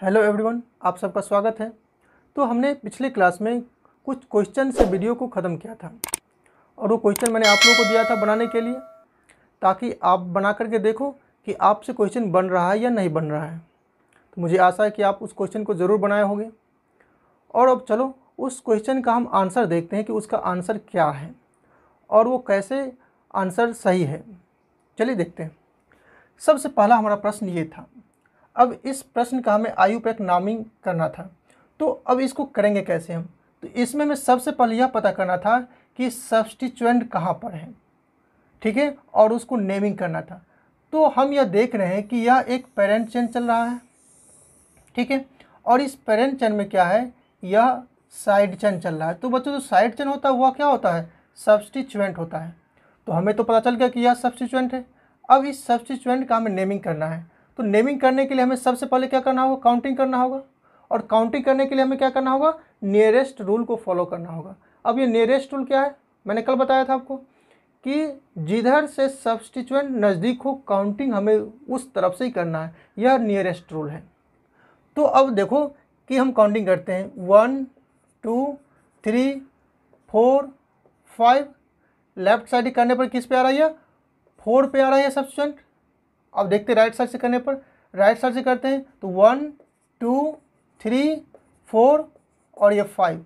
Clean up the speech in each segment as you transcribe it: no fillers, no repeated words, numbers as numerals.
Hello everyone, आप सबका स्वागत है। तो हमने पिछले क्लास में कुछ क्वेश्चन से वीडियो को ख़त्म किया था और वो क्वेश्चन मैंने आप लोगों को दिया था बनाने के लिए, ताकि आप बना करके देखो कि आपसे क्वेश्चन बन रहा है या नहीं बन रहा है। तो मुझे आशा है कि आप उस क्वेश्चन को ज़रूर बनाए होंगे। और अब चलो उस क्वेश्चन का हम आंसर देखते हैं कि उसका आंसर क्या है और वो कैसे आंसर सही है। चलिए देखते हैं। सबसे पहला हमारा प्रश्न ये था। अब इस प्रश्न का हमें IUPAC नामिंग करना था। तो अब इसको करेंगे कैसे हम? तो इसमें हमें सबसे पहले यह पता करना था कि सब्स्टिट्यूएंट कहाँ पर है, ठीक है, और उसको नेमिंग करना था। तो हम यह देख रहे हैं कि यह एक पेरेंट चेन चल रहा है, ठीक है, और इस पेरेंट चेन में क्या है, यह साइड चेन चल रहा है। तो बच्चों, जो साइड चेन होता है वह क्या होता है? सब्स्टिट्यूएंट होता है। तो हमें तो पता चल गया कि यह सब्स्टिट्यूएंट है। अब इस सब्स्टिट्यूएंट का हमें नेमिंग करना है। तो नेमिंग करने के लिए हमें सबसे पहले क्या करना होगा? काउंटिंग करना होगा। और काउंटिंग करने के लिए हमें क्या करना होगा? नियरेस्ट रूल को फॉलो करना होगा। अब ये नियरेस्ट रूल क्या है? मैंने कल बताया था आपको कि जिधर से सब्स्टिट्यूएंट नज़दीक हो, काउंटिंग हमें उस तरफ से ही करना है। यह नियरेस्ट रूल है। तो अब देखो कि हम काउंटिंग करते हैं 1 2 3 4 5। लेफ्ट साइड करने पर किस पे आ रहा है? यह 4 पे आ रहा है सब्स्टिट्यूएंट। अब देखते राइट साइड से करने पर, राइट साइड से करते हैं तो 1 2 3 4 और ये 5।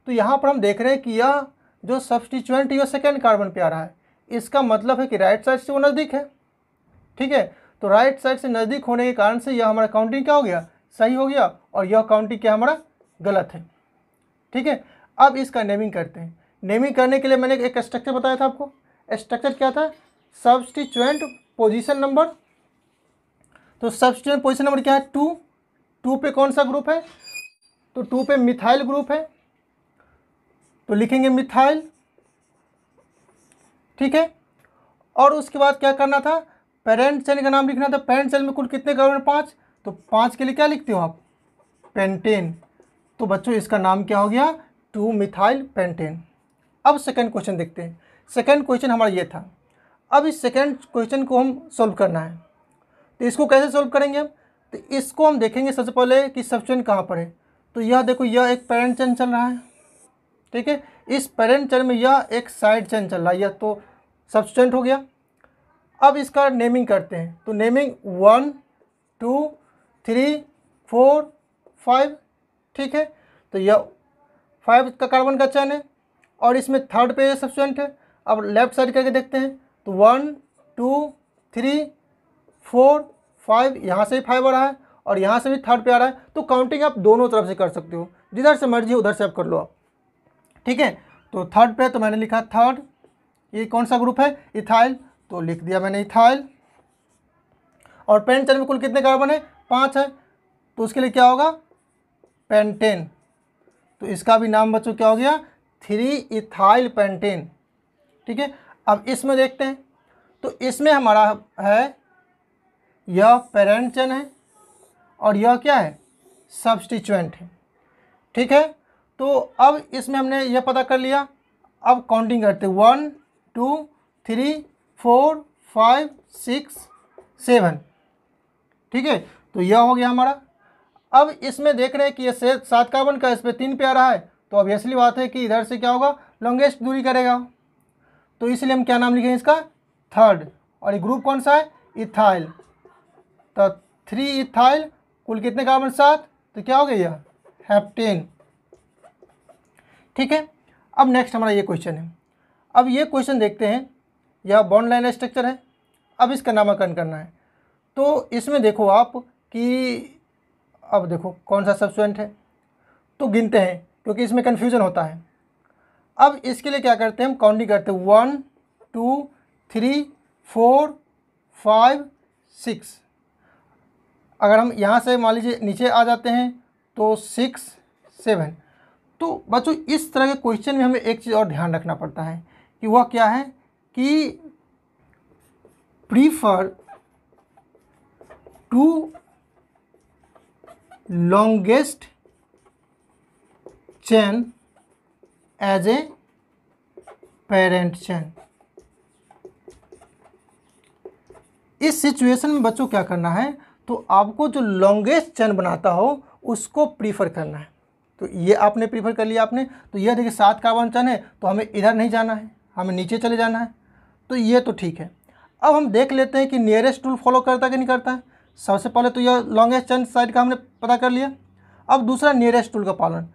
तो यहाँ पर हम देख रहे हैं कि यह जो सब्स्टिट्यूएंट यह सेकेंड कार्बन पे आ रहा है। इसका मतलब है कि राइट साइड से वो नज़दीक है, ठीक है। तो राइट साइड से नज़दीक होने के कारण से यह हमारा काउंटिंग क्या हो गया? सही हो गया। और यह काउंटिंग क्या हमारा गलत है, ठीक है। अब इसका नेमिंग करते हैं। नेमिंग करने के लिए मैंने एक स्ट्रक्चर बताया था आपको। स्ट्रक्चर क्या था? Substituent position number. तो सब्स्टिट्यूएंट पोजीशन नंबर क्या है? 2। 2 पे कौन सा ग्रुप है? तो 2 पे मिथाइल ग्रुप है, तो लिखेंगे मिथाइल, ठीक है। और उसके बाद क्या करना था? पेरेंट चेन का नाम लिखना था। पेरेंट चेन में कुल कितने कार्बन? 5। तो 5 के लिए क्या लिखते हो आप? पेंटेन। तो बच्चों इसका नाम क्या हो गया? 2 मिथाइल पेंटेन। अब सेकंड क्वेश्चन देखते हैं। सेकंड क्वेश्चन हमारा ये था। अब इस सेकंड क्वेश्चन को हम सोल्व करना है। तो इसको कैसे सोल्व करेंगे हम? तो इसको हम देखेंगे सबसे पहले कि सब्स्टिट्यूएंट कहाँ पर है। तो यह देखो, यह एक पेरेंट चेन चल रहा है, ठीक है। इस पेरेंट चेन में यह एक साइड चेन चल रहा है, यह तो सब्स्टिट्यूएंट हो गया। अब इसका नेमिंग करते हैं। तो नेमिंग 1 2 3 4 5, ठीक है। तो यह 5 का कार्बन का चेन है और इसमें थर्ड पे सब्स्टिट्यूएंट है। अब लेफ्ट साइड करके देखते हैं तो 1 2 3 4 5, यहाँ से भी 5 आ रहा है और यहाँ से भी थर्ड पे आ रहा है। तो काउंटिंग आप दोनों तरफ से कर सकते हो, जिधर से मर्जी उधर से आप कर लो आप, ठीक है। तो थर्ड पे तो मैंने लिखा थर्ड। ये कौन सा ग्रुप है? इथाइल, तो लिख दिया मैंने इथाइल। और पेंट चेन में कुल कितने कार्बन है? 5 है, तो उसके लिए क्या होगा? पेंटेन। तो इसका भी नाम बच्चों क्या हो गया? 3 इथाइल पेंटेन, ठीक है। अब इसमें देखते हैं। तो इसमें हमारा है, यह पेरेंट चेन है और यह क्या है? सब्स्टिट्यूएंट है, ठीक है। तो अब इसमें हमने यह पता कर लिया। अब काउंटिंग करते हैं 1 2 3 4 5 6 7, ठीक है। तो यह हो गया हमारा। अब इसमें देख रहे हैं कि ये 7 कार्बन का, इस पर 3 पे आ रहा है, तो ऑब्वियसली बात है कि इधर से क्या होगा? लॉन्गेस्ट दूरी करेगा। तो इसलिए हम क्या नाम लिखेंगे इसका? थर्ड। और ये ग्रुप कौन सा है? इथाइल। तो 3 इथाइल, कुल कितने कार्बन? 7, तो क्या हो गया? यह हेप्टेन, ठीक है। अब नेक्स्ट हमारा ये क्वेश्चन है। अब ये क्वेश्चन देखते हैं। यह बॉन्ड लाइन स्ट्रक्चर है। अब इसका नामकरण करना है। तो इसमें देखो आप कि अब देखो कौन सा सब्स्टिट्यूएंट है, तो गिनते हैं क्योंकि इसमें कन्फ्यूज़न होता है। अब इसके लिए क्या करते हैं? हम काउंटिंग करते हैं 1 2 3 4 5 6। अगर हम यहाँ से मान लीजिए नीचे आ जाते हैं तो 6 7। तो बच्चों इस तरह के क्वेश्चन में हमें एक चीज़ और ध्यान रखना पड़ता है कि वह क्या है कि prefer to longest chain as a parent chain. इस सिचुएशन में बच्चों क्या करना है? तो आपको जो लॉन्गेस्ट चेन बनाता हो उसको प्रीफर करना है। तो ये आपने प्रीफर कर लिया आपने। तो यह देखिए 7 कार्बन चेन है, तो हमें इधर नहीं जाना है, हमें नीचे चले जाना है। तो ये तो ठीक है। अब हम देख लेते हैं कि नियरेस्ट रूल फॉलो करता है कि नहीं करता है। सबसे पहले तो यह लॉन्गेस्ट चेन साइड का हमने पता कर लिया। अब दूसरा नियरेस्ट रूल का पालन।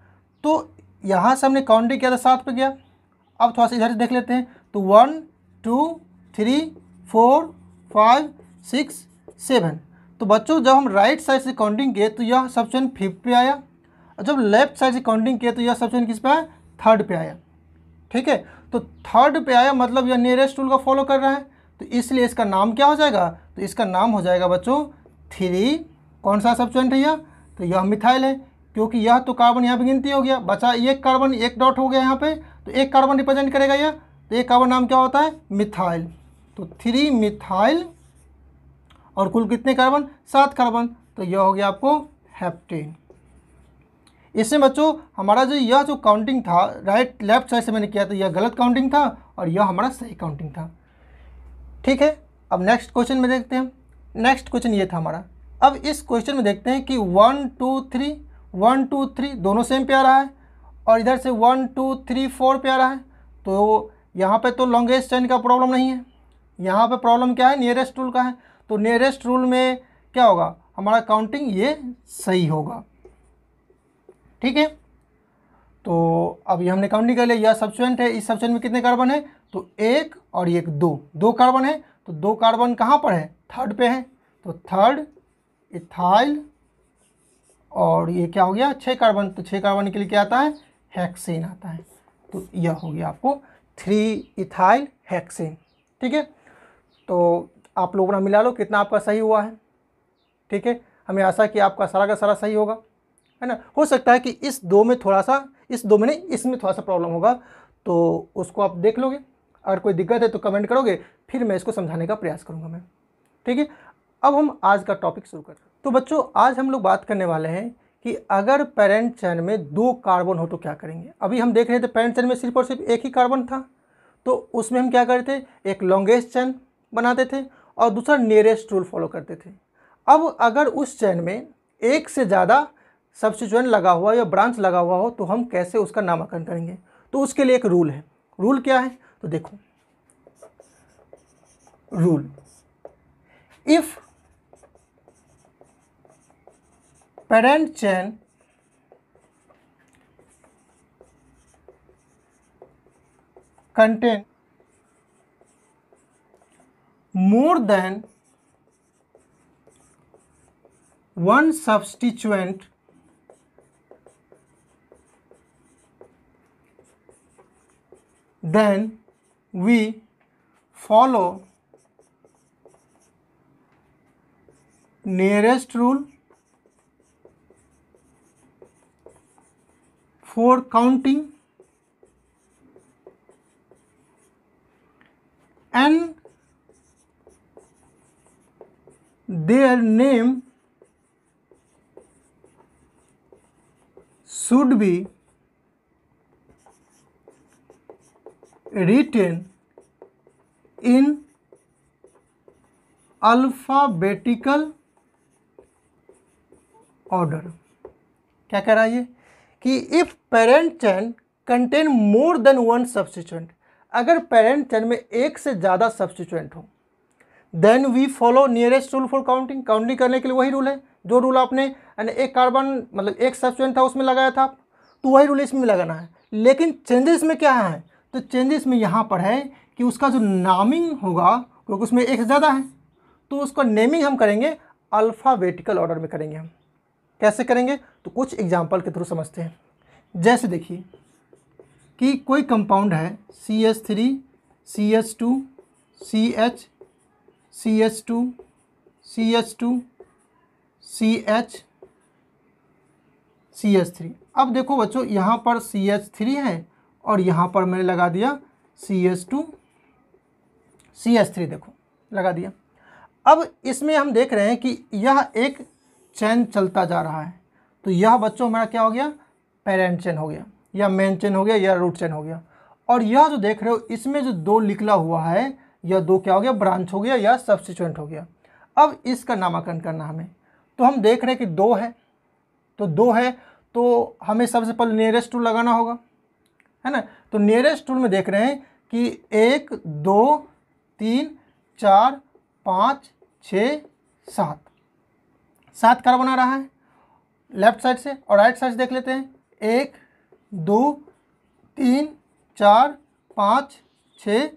तो यहाँ से हमने काउंटिंग किया था 7 पे गया। अब थोड़ा सा इधर से देख लेते हैं। तो 1 2 3 4 5 6 7। तो बच्चों जब हम राइट साइड से काउंटिंग किए तो यह सब चेन 5th पे आया, और जब लेफ्ट साइड से काउंटिंग किए तो यह सब चेन किस पे आया, 3rd पे आया। ठीक है, तो 3rd पे आया मतलब यह नियरेस्ट रूल का फॉलो कर रहा है। तो इसलिए इसका नाम क्या हो जाएगा, तो इसका नाम हो जाएगा बच्चों 3। कौन सा सब्स्टिट्यूएंट है यह, तो यह मिथाइल है, क्योंकि यह तो कार्बन यहाँ पे गिनती हो गया, बचा एक कार्बन, एक डॉट हो गया यहाँ पे, तो एक कार्बन रिप्रेजेंट करेगा यह, तो एक कार्बन नाम क्या होता है, मिथाइल। तो 3 मिथाइल, और कुल कितने कार्बन, 7 कार्बन, तो यह हो गया आपको हेप्टेन। इसमें बच्चों हमारा जो यह जो काउंटिंग था राइट लेफ्ट साइड से मैंने किया तो यह गलत काउंटिंग था, और यह हमारा सही काउंटिंग था। ठीक है, अब नेक्स्ट क्वेश्चन में देखते हैं। नेक्स्ट क्वेश्चन ये था हमारा। अब इस क्वेश्चन में देखते हैं कि 1 2 3 1 2 3 दोनों सेम पे आ रहा है, और इधर से 1 2 3 4 पे आ रहा है। तो यहाँ पे तो लॉन्गेस्ट चेन का प्रॉब्लम नहीं है, यहाँ पे प्रॉब्लम क्या है, नियरेस्ट रूल का है। तो नियरेस्ट रूल में क्या होगा, हमारा काउंटिंग ये सही होगा। ठीक है, तो अब ये हमने काउंटिंग कर लिया। यह सब्स्टिट्यूएंट है, इस सब्स्टिट्यूएंट में कितने कार्बन है, तो 1 और 1 2 कार्बन है। तो 2 कार्बन कहाँ पर है, 3rd पे है। तो 3rd इथाइल, और ये क्या हो गया 6 कार्बन, तो 6 कार्बन के लिए क्या आता है, हेक्सेन आता है। तो यह हो गया आपको 3 इथाइल हेक्सेन। ठीक है, तो आप लोगों ने मिला लो कितना आपका सही हुआ है। ठीक है, हमें आशा कि आपका सारा का सारा सही होगा, है ना। हो सकता है कि इस दो में थोड़ा सा, इस दो में नहीं, इसमें थोड़ा सा प्रॉब्लम होगा, तो उसको आप देख लोगे। अगर कोई दिक्कत है तो कमेंट करोगे, फिर मैं इसको समझाने का प्रयास करूँगा मैं। ठीक है, अब हम आज का टॉपिक शुरू करते हैं। तो बच्चों आज हम लोग बात करने वाले हैं कि अगर पेरेंट चेन में 2 कार्बन हो तो क्या करेंगे। अभी हम देख रहे थे पेरेंट चेन में सिर्फ और सिर्फ एक ही कार्बन था, तो उसमें हम क्या करते थे, एक लॉन्गेस्ट चेन बनाते थे और दूसरा नियरेस्ट रूल फॉलो करते थे। अब अगर उस चेन में एक से ज़्यादा सब्स्टिट्यूएंट लगा हुआ या ब्रांच लगा हुआ हो तो हम कैसे उसका नामकरण करेंगे। तो उसके लिए एक रूल है। रूल क्या है, तो देखो, rule, if parent chain contain more than one substituent then we follow nearest rule for counting and their name should be written in alphabetical order। क्या कह रहा है ये कि if parent chain contain more than one substituent, अगर parent chain में एक से ज़्यादा सब्स्टिट्यूएंट हो, then we follow nearest rule for counting. Counting करने के लिए वही रूल है जो रूल आपने एक कार्बन मतलब एक सब्स्टिट्यूएंट था उसमें लगाया था, तो वही रूल इसमें लगाना है। लेकिन चेंजेस में क्या है, तो चेंजेस में यहाँ पर है कि उसका जो नामिंग होगा, क्योंकि उसमें एक से ज़्यादा है, तो उसका नेमिंग हम करेंगे अल्फ़ाबेटिकल ऑर्डर में करेंगे हम। कैसे करेंगे, तो कुछ एग्जाम्पल के थ्रू समझते हैं। जैसे देखिए कि कोई कंपाउंड है CH3 CH2 CH CH2 CH2 CH CH3। अब देखो बच्चों यहाँ पर CH3 है और यहाँ पर मैंने लगा दिया CH2 CH3, देखो लगा दिया। अब इसमें हम देख रहे हैं कि यह एक चेन चलता जा रहा है, तो यह बच्चों हमारा क्या हो गया, पेरेंट चेन हो गया, या मेन चेन हो गया, या रूट चेन हो गया। और यह जो देख रहे हो इसमें जो 2 निकला हुआ है, यह 2 क्या हो गया, ब्रांच हो गया या सब्स्टिट्यूएंट हो गया। अब इसका नामकरण करना हमें, तो हम देख रहे हैं कि 2 है, तो 2 है तो हमें सबसे पहले नियरेस्ट टूल लगाना होगा, है ना। तो नियरेस्ट टूल में देख रहे हैं कि 1 2 3 4 5 6 7 7 कार्बन आ रहा है लेफ्ट साइड से, और राइट साइड से देख लेते हैं 1 2 3 4 5 6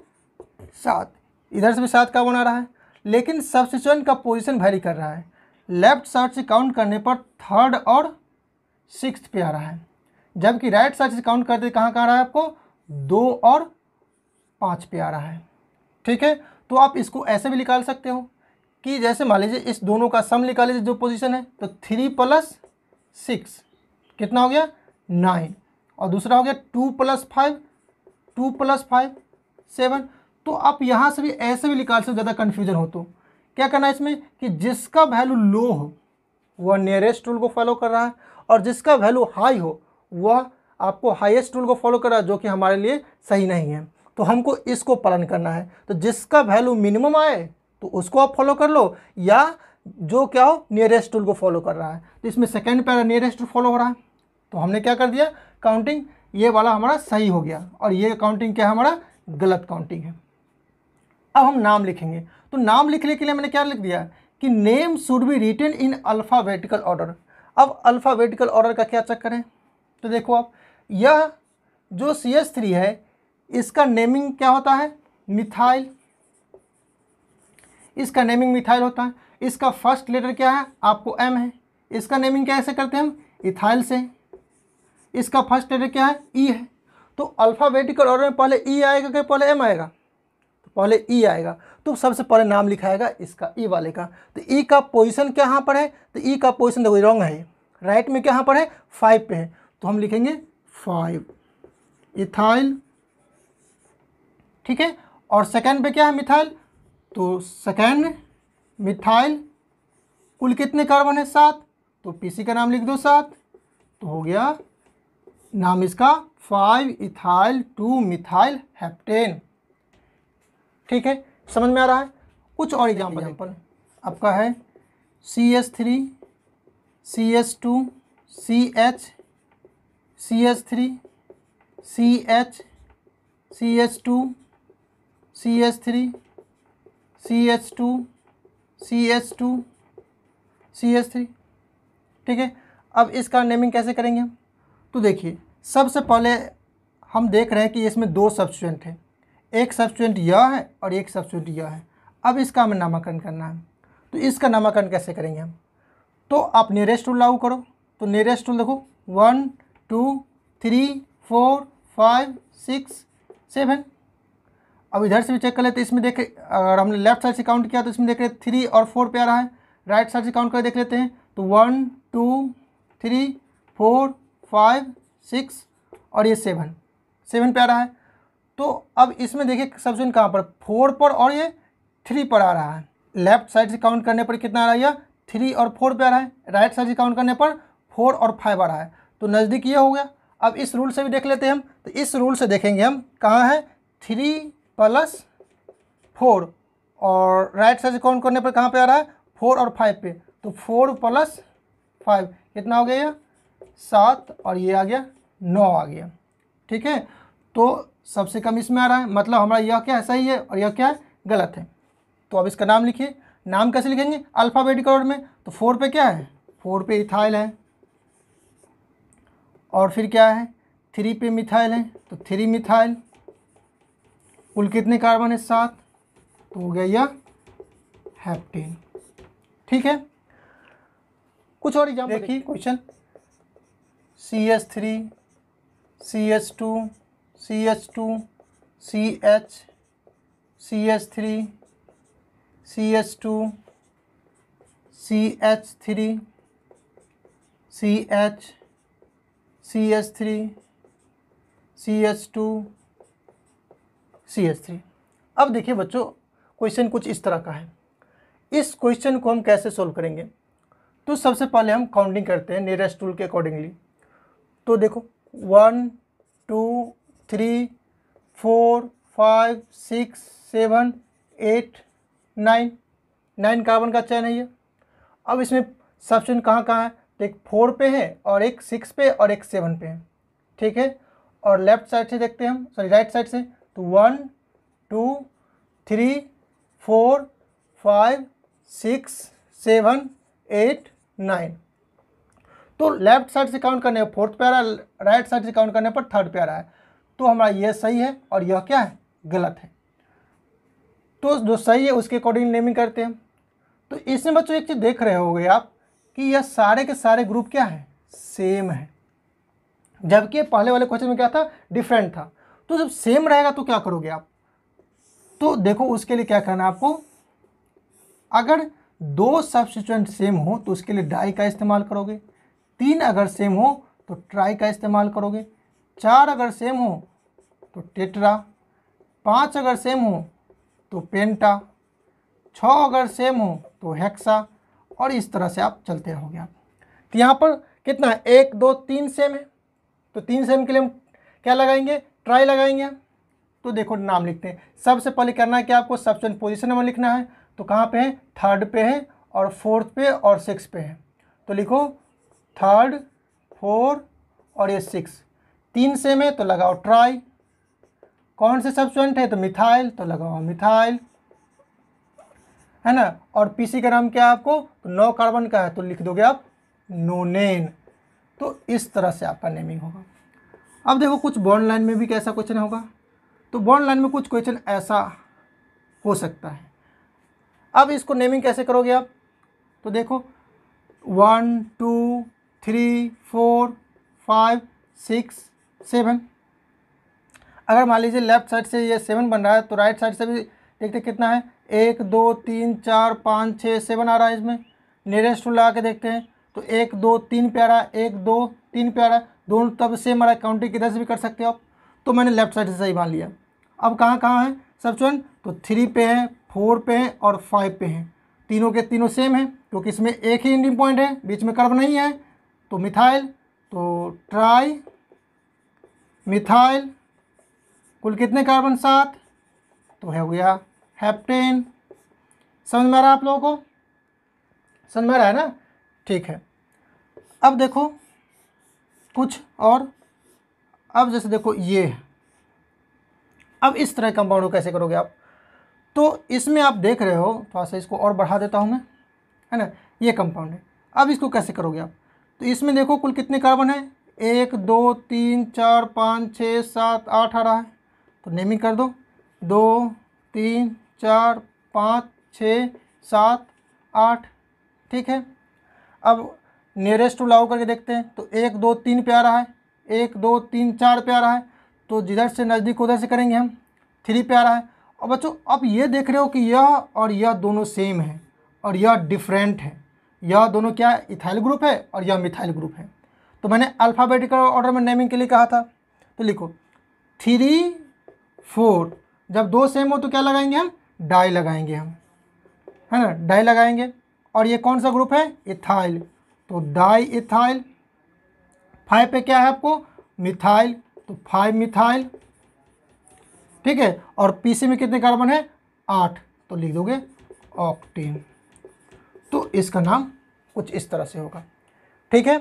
7, इधर से भी 7 कार्बन आ रहा है, लेकिन सब्स्टिट्यूएंट का पोजीशन वेरी कर रहा है। लेफ्ट साइड से काउंट करने पर 3rd और 6th पे आ रहा है, जबकि राइट साइड से काउंट करते कहाँ आ रहा है आपको 2 और 5 पे आ रहा है। ठीक है, तो आप इसको ऐसे भी निकाल सकते हो कि जैसे मान लीजिए इस दोनों का सम निकाल लीजिए जो पोजीशन है, तो 3 + 6 कितना हो गया 9, और दूसरा हो गया 2 + 5 2 + 5 7। तो आप यहाँ से भी ऐसे भी निकाल सकते, ज़्यादा कन्फ्यूजन हो तो क्या करना है इसमें कि जिसका वैल्यू लो हो वह नियरेस्ट टूल को फॉलो कर रहा है, और जिसका वैल्यू हाई हो वह आपको हाईएस्ट टूल को फॉलो कर रहा है, जो कि हमारे लिए सही नहीं है। तो हमको इसको पालन करना है, तो जिसका वैल्यू मिनिमम आए तो उसको आप फॉलो कर लो, या जो क्या हो नियरेस्ट टूल को फॉलो कर रहा है। तो इसमें second para nearest tool follow हो रहा है, तो हमने क्या कर दिया काउंटिंग ये वाला हमारा सही हो गया, और ये काउंटिंग क्या हमारा गलत काउंटिंग है। अब हम नाम लिखेंगे, तो नाम लिखने के लिए मैंने क्या लिख दिया कि name should be written in alphabetical order. अब अल्फ़ाबेटिकल ऑर्डर का क्या चक्कर है, तो देखो आप यह जो CH3 है इसका नेमिंग क्या होता है मिथाइल, इसका नेमिंग मिथाइल होता है। इसका फर्स्ट लेटर क्या है आपको M है, इसका नेमिंग कैसे करते हैं हम इथाइल से। इसका फर्स्ट लेटर क्या है E है, तो अल्फ़ाबेटिकल ऑर्डर में पहले E आएगा कि पहले M आएगा, तो पहले E आएगा, तो सबसे पहले नाम लिखाएगा इसका E वाले का। तो E का पोजीशन क्या यहाँ पर है, तो E का पोजीशन देखो रॉन्ग है, राइट में क्या यहाँ पर है 5 पे है, तो हम लिखेंगे 5 इथाइल। ठीक है, और सेकेंड पे क्या है मिथाइल, तो सेकेंड मिथाइल, कुल कितने कार्बन है 7, तो पीसी का नाम लिख दो 7, तो हो गया नाम इसका 5 इथाइल 2 मिथाइल हेप्टेन। ठीक है, समझ में आ रहा है। कुछ और एग्जाम्पल आपका है CH3 CH2 CH CH3 CH CH2 CH3 CH2 CH2 CH3। ठीक है, अब इसका नेमिंग कैसे करेंगे हम, तो देखिए सबसे पहले हम देख रहे हैं कि इसमें 2 सब्स्टिट्यूएंट हैं, एक सब्स्टिट्यूएंट यह है और एक सब्स्टिट्यूएंट यह है। अब इसका हमें नामकरण करना है, तो इसका नामकरण कैसे करेंगे हम, तो आप नियरेस्ट टूल लागू करो। तो नियरेस्ट टूल देखो 1 2 3 4 5 6 7। अब इधर से भी चेक कर लेते, इसमें देखे अगर हमने लेफ्ट साइड से काउंट किया तो इसमें देख रहे 3 और 4 पे आ रहा है, राइट साइड से काउंट कर देख लेते हैं, तो 1 2 3 4 5 6 और ये 7 पे आ रहा है। तो अब इसमें देखिए सब्स्टिट्यूएंट कहाँ पर 4 पर और ये 3 पर आ रहा है। लेफ्ट साइड से काउंट करने पर कितना आ रहा है, यह 3 और 4 पे आ रहा है, राइट साइड से काउंट करने पर 4 और 5 आ रहा है, तो नज़दीक ये हो गया। अब इस रूल से भी देख लेते हैं हम, तो इस रूल से देखेंगे हम कहाँ है 3 + 4, और राइट साइड से काउंट करने पर कहाँ पे आ रहा है 4 और 5 पे, तो 4 + 5 कितना हो गया ये 7, और ये आ गया 9 आ गया। ठीक है, तो सबसे कम इसमें आ रहा है, मतलब हमारा यह क्या है सही है और यह क्या है गलत है। तो अब इसका नाम लिखिए, नाम कैसे लिखेंगे अल्फ़ाबेटिकल ऑर्डर में, तो 4 पे क्या है 4 पे इथाइल है, और फिर क्या है 3 पे मिथाइल है, तो 3 मिथाइल, कुल कितने कार्बन है 7, तो हो गया यह हेप्टेन। ठीक है, कुछ और एग्जाम्पल देखिए question CH3 CH2 CH2 CH CH3 CH2 CH3 CH CH3 CH2 CH3। अब देखिए बच्चों क्वेश्चन कुछ इस तरह का है, इस क्वेश्चन को हम कैसे सोल्व करेंगे, तो सबसे पहले हम काउंटिंग करते हैं नियरेस्ट टूल के अकॉर्डिंगली। तो देखो 1 2 3 4 5 6 7 8 9 कार्बन का चयन है ये। अब इसमें सबस्टिट्यूशन कहाँ कहाँ है, तो एक 4 पे है और एक 6 पे और एक 7 पे है, ठीक है। और लेफ्ट साइड से देखते हैं हम, सॉरी राइट साइड से, तो 1 2 3 4 5 6 7 8 9। तो लेफ्ट साइड से काउंट करने पर फोर्थ पे आ रहा है, राइट साइड से काउंट करने पर थर्ड पे आ रहा है। तो हमारा ये सही है और यह क्या है, गलत है। तो जो सही है उसके अकॉर्डिंग नेमिंग करते हैं। तो इसमें बच्चों एक चीज़ देख रहे होगे आप कि यह सारे के सारे ग्रुप क्या है, सेम है, जबकि पहले वाले क्वेश्चन में क्या था, डिफरेंट था। तो जब सेम रहेगा तो क्या करोगे आप, तो देखो उसके लिए क्या करना है आपको, अगर 2 सब्स्टिट्यूएंट सेम हो तो उसके लिए डाई का इस्तेमाल करोगे, 3 अगर सेम हो तो ट्राई का इस्तेमाल करोगे, 4 अगर सेम हो तो टेट्रा, 5 अगर सेम हो तो पेंटा, 6 अगर सेम हो तो हेक्सा, और इस तरह से आप चलते रहोगे आप। तो यहाँ पर कितना है, 1 2 3 सेम है, तो 3 सेम के लिए हम क्या लगाएंगे, ट्राई लगाएंगे। तो देखो नाम लिखते हैं। सबसे पहले करना है कि आपको सब्स्टिट्यूएंट पोजीशन नंबर लिखना है, तो कहाँ पे है, थर्ड पे है और फोर्थ पे और 6 पे है। तो लिखो थर्ड 4 और ये 6, 3 सेम है तो लगाओ ट्राई। कौन से सब्स्टिट्यूएंट है, तो मिथाइल, तो लगाओ मिथाइल, है ना। और पीसी का नाम क्या है आपको, तो 9 कार्बन का है तो लिख दोगे आप नोनेन। तो इस तरह से आपका नेमिंग होगा। अब देखो कुछ बॉन्ड लाइन में भी कैसा क्वेश्चन होगा, तो बॉन्ड लाइन में कुछ क्वेश्चन ऐसा हो सकता है। अब इसको नेमिंग कैसे करोगे आप, तो देखो 1 2 3 4 5 6 7। अगर मान लीजिए लेफ्ट साइड से ये 7 बन रहा है तो राइट साइड से भी देखते कितना है, 1 2 3 4 5 6 7 आ रहा है। इसमें नियरेस्ट टू लगा के देखते हैं तो 1 2 3 पे आ रहा है, 1 2 3 पे आ रहा है, दोनों तब सेम आ रहा है, काउंटिंग किधर से भी कर सकते हो आप। तो मैंने लेफ्ट साइड से सही मान लिया। अब कहाँ कहाँ है सब्स्टिट्यूएंट, तो 3 पे है, 4 पे है और 5 पे है, तीनों के तीनों सेम है क्योंकि इसमें एक ही एंडिंग पॉइंट है, बीच में कर्व नहीं है। तो मिथाइल, तो ट्राई मिथाइल, कुल कितने कार्बन, 7, तो हो गया हेप्टेन। समझ में आ रहा है आप लोगों को, समझ में आ रहा है ना, ठीक है। अब देखो कुछ और, अब जैसे देखो ये है, अब इस तरह कंपाउंड को कैसे करोगे आप, तो इसमें आप देख रहे हो, थोड़ा सा इसको और बढ़ा देता हूँ मैं, है ना, ये कंपाउंड है। अब इसको कैसे करोगे आप, तो इसमें देखो कुल कितने कार्बन है, 1 2 3 4 5 6 7 8 आ रहा है, तो नेमिंग कर दो, 2 3 4 5 6 7 8, ठीक है। अब नियरेस्ट टू लागू करके देखते हैं तो 1 2 3 पे आ रहा है, 1 2 3 4 पे आ रहा है, तो जिधर से नज़दीक उधर से करेंगे हम, 3 पे आ रहा है। और बच्चों अब ये देख रहे हो कि यह और यह दोनों सेम है और यह डिफरेंट है, यह दोनों क्या इथाइल ग्रुप है और यह मिथाइल ग्रुप है। तो मैंने अल्फ़ाबेटिकल ऑर्डर में नेमिंग के लिए कहा था, तो लिखो 3 4, जब 2 सेम हो तो क्या लगाएंगे हम, डाई लगाएंगे हम, है ना, डाई लगाएंगे। और ये कौन सा ग्रुप है, इथाइल, तो डाई इथाइल। 5 पे क्या है आपको, मिथाइल, तो 5 मिथाइल, ठीक है। और पीसी में कितने कार्बन है, 8, तो लिख दोगे ऑक्टेन। तो इसका नाम कुछ इस तरह से होगा, ठीक है।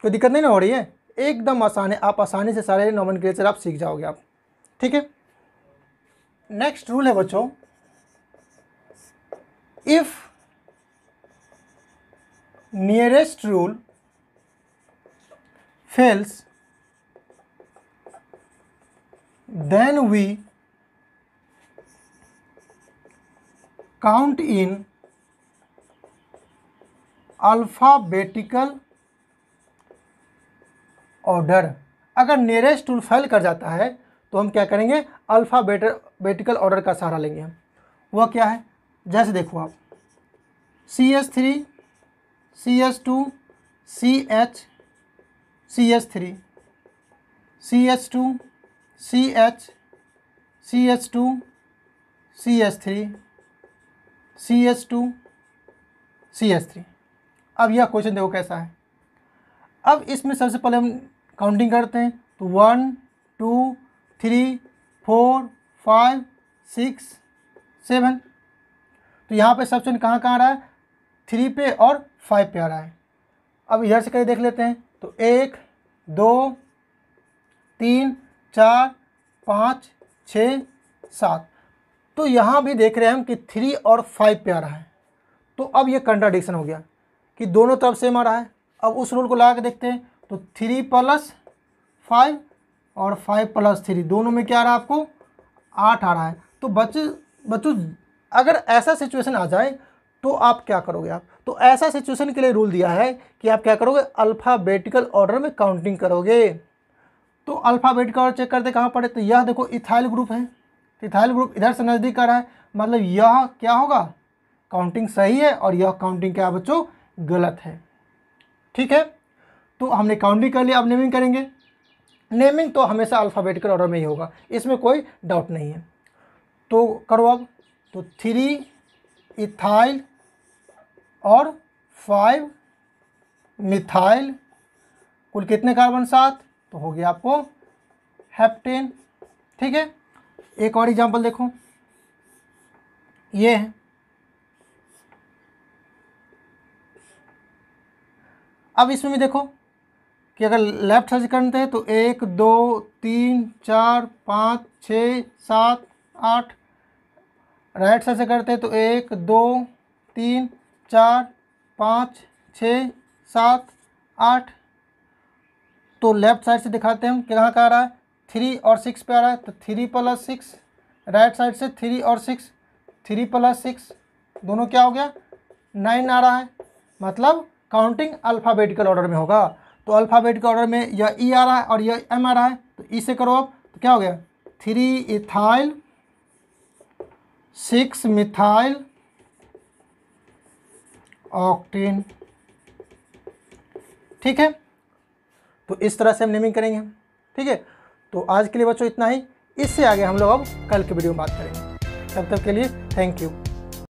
कोई दिक्कत नहीं ना हो रही है, एकदम आसान है, आप आसानी से सारे नोमेनक्लेचर आप सीख जाओगे आप, ठीक है। नेक्स्ट रूल है बच्चों, if nearest rule fails then we count in alphabetical order। अगर नियरेस्ट रूल फेल कर जाता है तो हम क्या करेंगे, अल्फ़ाबेटिकल ऑर्डर का सहारा लेंगे हम। वह क्या है, जैसे देखो आप CH3 CH2 CH CH3 CH2 CH CH2 CH3 CH2 CH3। अब यह क्वेश्चन देखो कैसा है। अब इसमें सबसे पहले हम काउंटिंग करते हैं, तो 1 2 3 4 5 6 7। तो यहाँ पे सब्स्टिट्यूएंट कहाँ कहाँ आ रहा है, 3 पे और 5 पे आ रहा है। अब इधर से कहीं देख लेते हैं, तो 1 2 3 4 5 6 7, तो यहाँ भी देख रहे हैं हम कि 3 और 5 पे आ रहा है। तो अब ये कंट्राडिक्शन हो गया कि दोनों तरफ सेम आ रहा है। अब उस रूल को लगा के देखते हैं, तो 3 + 5 और 5 + 3 दोनों में क्या आ रहा है आपको 8 आ रहा है। तो बच्चों अगर ऐसा सिचुएशन आ जाए तो आप क्या करोगे आप, तो ऐसा सिचुएशन के लिए रूल दिया है कि आप क्या करोगे, अल्फ़ाबेटिकल ऑर्डर में काउंटिंग करोगे। तो अल्फ़ाबेटिकल ऑर्डर चेक करते कहाँ पड़े, तो यह देखो इथाइल ग्रुप है, इथाइल ग्रुप इधर से नज़दीक आ रहा है, मतलब यह क्या होगा काउंटिंग सही है और यह काउंटिंग क्या बच्चों गलत है। ठीक है, तो हमने काउंटिंग कर लिया, अब नेमिंग करेंगे। नेमिंग तो हमेशा अल्फ़ाबेटिकल ऑर्डर में ही होगा, इसमें कोई डाउट नहीं है। तो करो अब, तो 3 इथाइल और 5 मिथाइल, कुल कितने कार्बन 7, तो हो गया आपको हेप्टेन। ठीक है, एक और एग्जांपल देखो, ये है, अब इसमें भी देखो कि अगर लेफ्ट साइड से करते हैं तो 1 2 3 4 5 6 7 8, राइट साइड से करते हैं तो 1 2 3 4 5 6 7 8, तो लेफ्ट साइड से दिखाते हैं हम कहाँ का आ रहा है, 3 और 6 पे आ रहा है, तो 3 + 6, राइट साइड से 3 और 6, 3 + 6 दोनों क्या हो गया 9 आ रहा है, मतलब काउंटिंग अल्फ़ाबेटिकल ऑर्डर में होगा। तो अल्फ़ाबेटिकल ऑर्डर में यह ई आ रहा है और यह एम आ रहा है, तो ई से करो अब, तो क्या हो गया 3 इथाइल 6 मिथाइल ऑक्टेन। ठीक है, तो इस तरह से हम नेमिंग करेंगे। ठीक है, तो आज के लिए बच्चों इतना ही, इससे आगे हम लोग अब कल के वीडियो में बात करेंगे। तब तक के लिए थैंक यू।